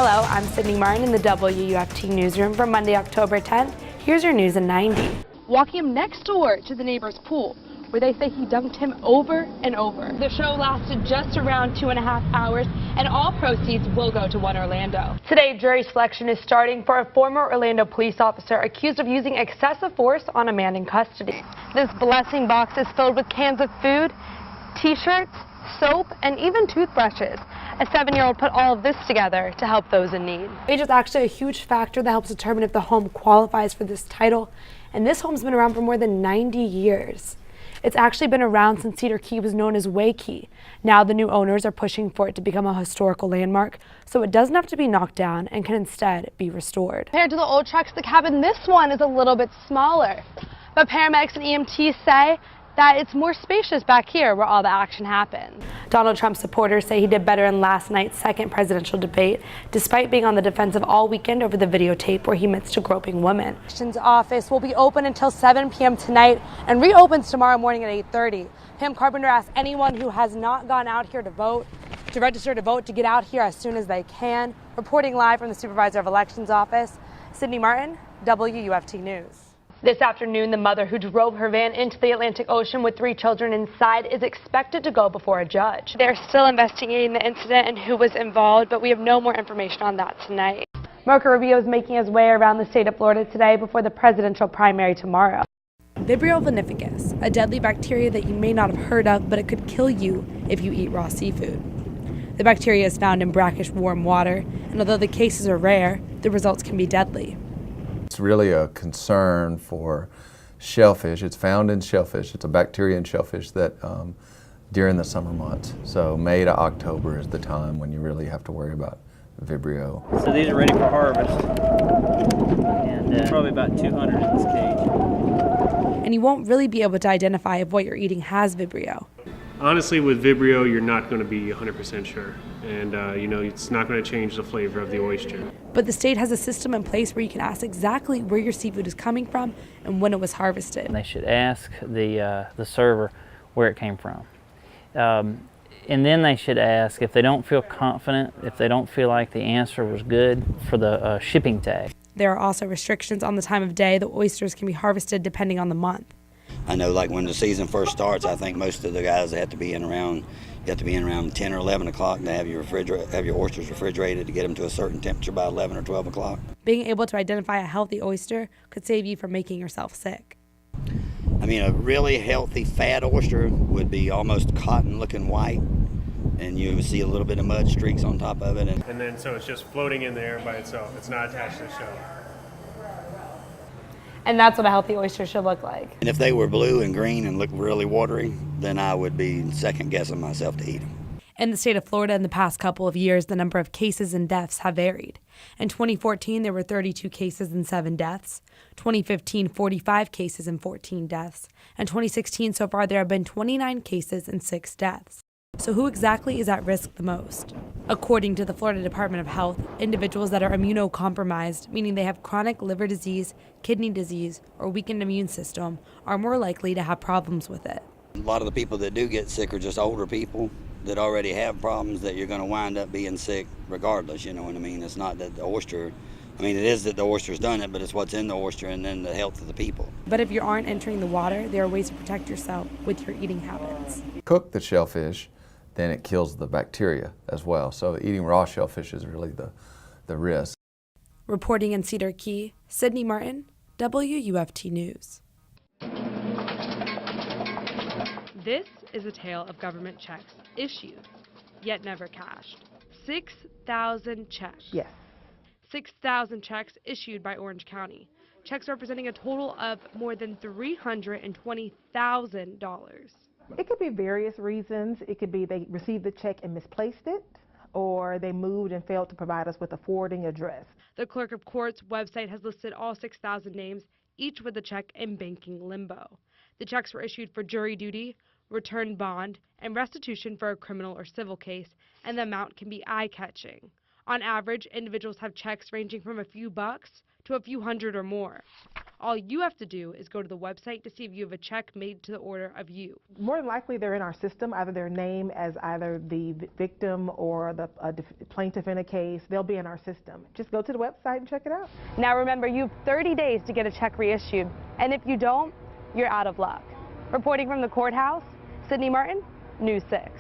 Hello, I'm Sydney Martin in the WUFT newsroom for Monday, October 10th. Here's your news in 90. Walking him next door to the neighbor's pool, where they say he dunked him over and over. The show lasted just around 2.5 hours, and all proceeds will go to One Orlando. Today, jury selection is starting for a former Orlando police officer accused of using excessive force on a man in custody. This blessing box is filled with cans of food, t-shirts, soap, and even toothbrushes. A 7-year-old put all of this together to help those in need. Age is actually a huge factor that helps determine if the home qualifies for this title, and this home's been around for more than 90 years. It's actually been around since Cedar Key was known as Waukee. Now the new owners are pushing for it to become a historical landmark, so it doesn't have to be knocked down and can instead be restored. Compared to the old trucks, the cabin, this one is a little bit smaller. But paramedics and EMTs say that it's more spacious back here where all the action happens. Donald Trump supporters say he did better in last night's second presidential debate, despite being on the defensive all weekend over the videotape where he admits to groping women. The elections office will be open until 7 p.m. tonight and reopens tomorrow morning at 8:30. Pam Carpenter asked anyone who has not gone out here to vote, to register to vote, to get out here as soon as they can. Reporting live from the Supervisor of Elections office, Sydney Martin, WUFT News. This afternoon, the mother who drove her van into the Atlantic Ocean with 3 children inside is expected to go before a judge. They're still investigating the incident and who was involved, but we have no more information on that tonight. Marco Rubio is making his way around the state of Florida today before the presidential primary tomorrow. Vibrio vinificus, a deadly bacteria that you may not have heard of, but it could kill you if you eat raw seafood. The bacteria is found in brackish warm water, and although the cases are rare, the results can be deadly. It's really a concern for shellfish. It's found in shellfish. It's a bacteria in shellfish that during the summer months. So May to October is the time when you really have to worry about Vibrio. So these are ready for harvest, and probably about 200 in this cage. And you won't really be able to identify if what you're eating has Vibrio. Honestly, with Vibrio, you're not going to be 100% sure. And, it's not going to change the flavor of the oyster. But the state has a system in place where you can ask exactly where your seafood is coming from and when it was harvested. And they should ask the server where it came from. And then they should ask, if they don't feel confident, if they don't feel like the answer was good, for the shipping tag. There are also restrictions on the time of day the oysters can be harvested depending on the month. I know, like when the season first starts, I think most of the guys have to be in around 10 or 11 o'clock to have your oysters refrigerated to get them to a certain temperature by 11 or 12 o'clock. Being able to identify a healthy oyster could save you from making yourself sick. I mean, a really healthy fat oyster would be almost cotton looking white, and you would see a little bit of mud streaks on top of it. And then so it's just floating in there by itself. It's not attached to the shell. And that's what a healthy oyster should look like. And if they were blue and green and looked really watery, then I would be second guessing myself to eat them. In the state of Florida in the past couple of years, the number of cases and deaths have varied. In 2014, there were 32 cases and 7 deaths. 2015, 45 cases and 14 deaths. And 2016, so far, there have been 29 cases and 6 deaths. So who exactly is at risk the most? According to the Florida Department of Health, individuals that are immunocompromised, meaning they have chronic liver disease, kidney disease, or weakened immune system, are more likely to have problems with it. A lot of the people that do get sick are just older people that already have problems that you're going to wind up being sick regardless, you know what I mean? It's not that the oyster, it is that the oyster's done it, but it's what's in the oyster and then the health of the people. But if you aren't entering the water, there are ways to protect yourself with your eating habits. Cook the shellfish, then it kills the bacteria as well. So eating raw shellfish is really the risk. Reporting in Cedar Key, Sydney Martin, WUFT News. This is a tale of government checks issued, yet never cashed. 6,000 checks. Yes. 6,000 checks issued by Orange County. Checks representing a total of more than $320,000. It could be various reasons. It could be they received the check and misplaced it, or they moved and failed to provide us with a forwarding address. The Clerk of Court's website has listed all 6,000 names, each with a check in banking limbo. The checks were issued for jury duty, return bond, and restitution for a criminal or civil case, and the amount can be eye-catching. On average, individuals have checks ranging from a few bucks to a few hundred or more. All you have to do is go to the website to see if you have a check made to the order of you. More than likely, they're in our system, either their name as either the victim or the plaintiff in a case. They'll be in our system. Just go to the website and check it out. Now remember, you have 30 days to get a check reissued, and if you don't, you're out of luck. Reporting from the courthouse, Sydney Martin, News 6.